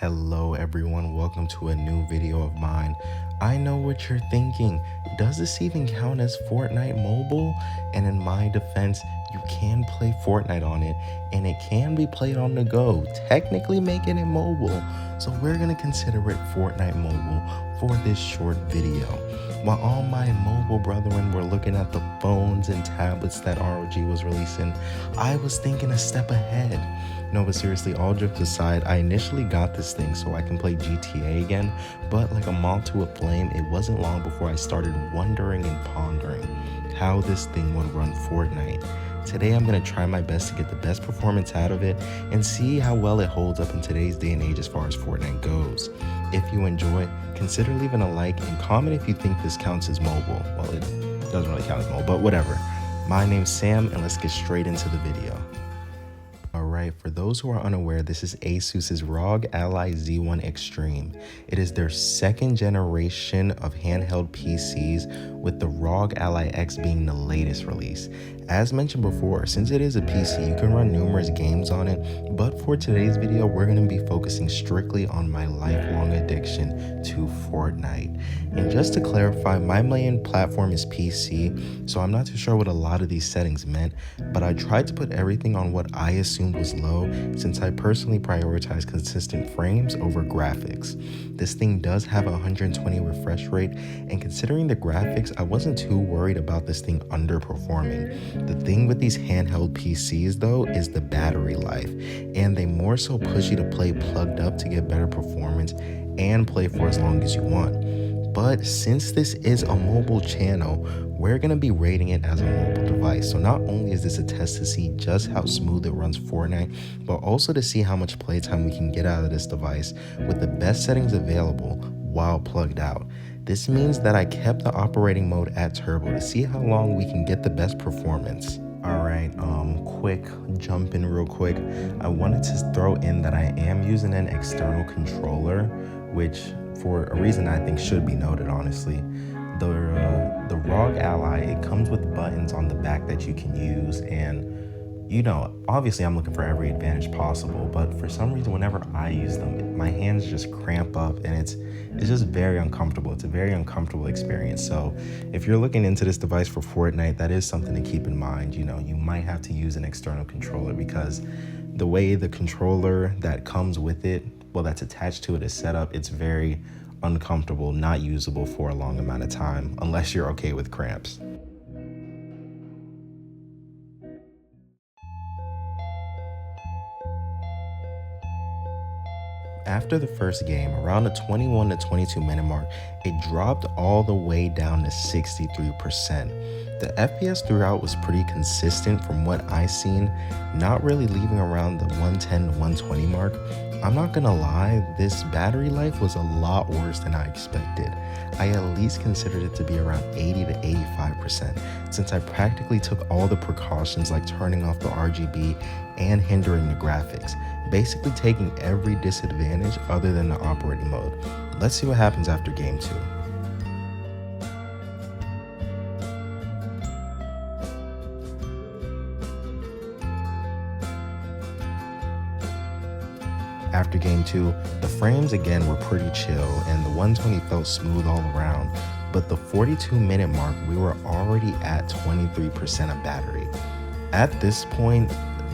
Hello everyone, welcome to a new video of mine. I know what you're thinking, does this even count as Fortnite mobile? And in my defense, you can play Fortnite on it and it can be played on the go, technically making it mobile. So we're gonna consider it Fortnite mobile for this short video. While all my mobile brethren were looking at the phones and tablets that ROG was releasing, I was thinking a step ahead. No, but seriously, all jokes aside, I initially got this thing so I can play GTA again, but like a moth to a flame, it wasn't long before I started wondering and pondering how this thing would run Fortnite. Today I'm going to try my best to get the best performance out of it and see how well it holds up in today's day and age as far as Fortnite goes. If you enjoy, consider leaving a like and comment if you think this counts as mobile. Well, it doesn't really count as mobile, but whatever. My name's Sam and let's get straight into the video. Alright, for those who are unaware, this is asus's ROG Ally Z1 Extreme. It is their second generation of handheld PCs, with the ROG Ally X being the latest release. As mentioned before, since it is a PC, you can run numerous games on it, but for today's video, we're going to be focusing strictly on my lifelong addiction to Fortnite. And just to clarify, my main platform is PC, so I'm not too sure what a lot of these settings meant, but I tried to put everything on what I assumed was low, since I personally prioritize consistent frames over graphics. This thing does have a 120 refresh rate, and considering the graphics, I wasn't too worried about this thing underperforming. The thing with these handheld PCs though is the battery life, and they more so push you to play plugged up to get better performance and play for as long as you want. But since this is a mobile channel, we're going to be rating it as a mobile device. So not only is this a test to see just how smooth it runs Fortnite, but also to see how much playtime we can get out of this device with the best settings available while plugged out. This means that I kept the operating mode at turbo to see how long we can get the best performance. Alright, quick jump in real quick. I wanted to throw in that I am using an external controller, which for a reason I think should be noted, honestly. The ROG Ally, it comes with buttons on the back that you can use, and you know, obviously I'm looking for every advantage possible, but for some reason whenever I use them, my hands just cramp up and it's just very uncomfortable. It's a very uncomfortable experience. So if you're looking into this device for Fortnite, that is something to keep in mind. You know, you might have to use an external controller because the way the controller that comes with it, well, that's attached to it is set up, it's very uncomfortable, not usable for a long amount of time unless you're okay with cramps. After the first game, around the 21 to 22 minute mark, it dropped all the way down to 63%. The FPS throughout was pretty consistent from what I seen, not really leaving around the 110 to 120 mark. I'm not gonna lie, this battery life was a lot worse than I expected. I at least considered it to be around 80 to 85%, since I practically took all the precautions like turning off the RGB and hindering the graphics, basically taking every disadvantage other than the operating mode. Let's see what happens after game 2. After game 2, the frames again were pretty chill and the 120 felt smooth all around, but the 42-minute mark we were already at 23% of battery. At this point,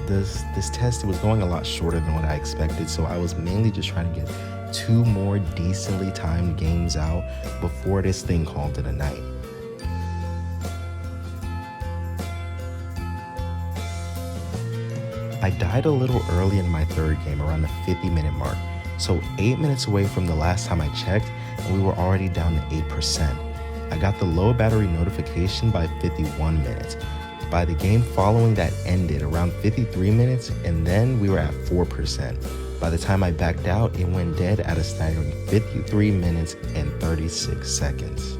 this test was going a lot shorter than what I expected, so I was mainly just trying to get 2 more decently timed games out before this thing called it a night. I died a little early in my third game, around the 50-minute mark, so 8 minutes away from the last time I checked, and we were already down to 8%. I got the low battery notification by 51 minutes. By the game following that ended around 53 minutes, and then we were at 4%. By the time I backed out, it went dead at a staggering 53 minutes and 36 seconds.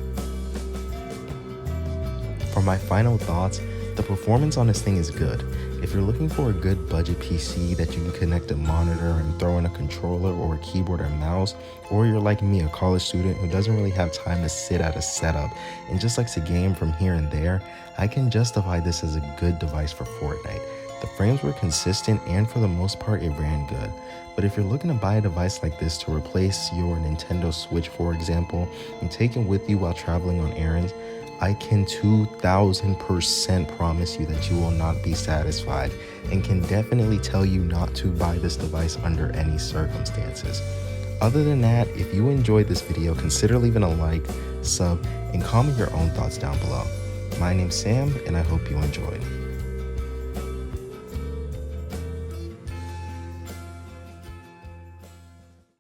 For my final thoughts, the performance on this thing is good. If you're looking for a good budget PC that you can connect a monitor and throw in a controller or a keyboard or mouse, or you're like me, a college student who doesn't really have time to sit at a setup and just likes to game from here and there, I can justify this as a good device for Fortnite. The frames were consistent and for the most part it ran good. But if you're looking to buy a device like this to replace your Nintendo Switch, for example, and take it with you while traveling on errands, I can 2000% promise you that you will not be satisfied, and can definitely tell you not to buy this device under any circumstances. Other than that, if you enjoyed this video, consider leaving a like, sub, and comment your own thoughts down below. My name's Sam, and I hope you enjoyed.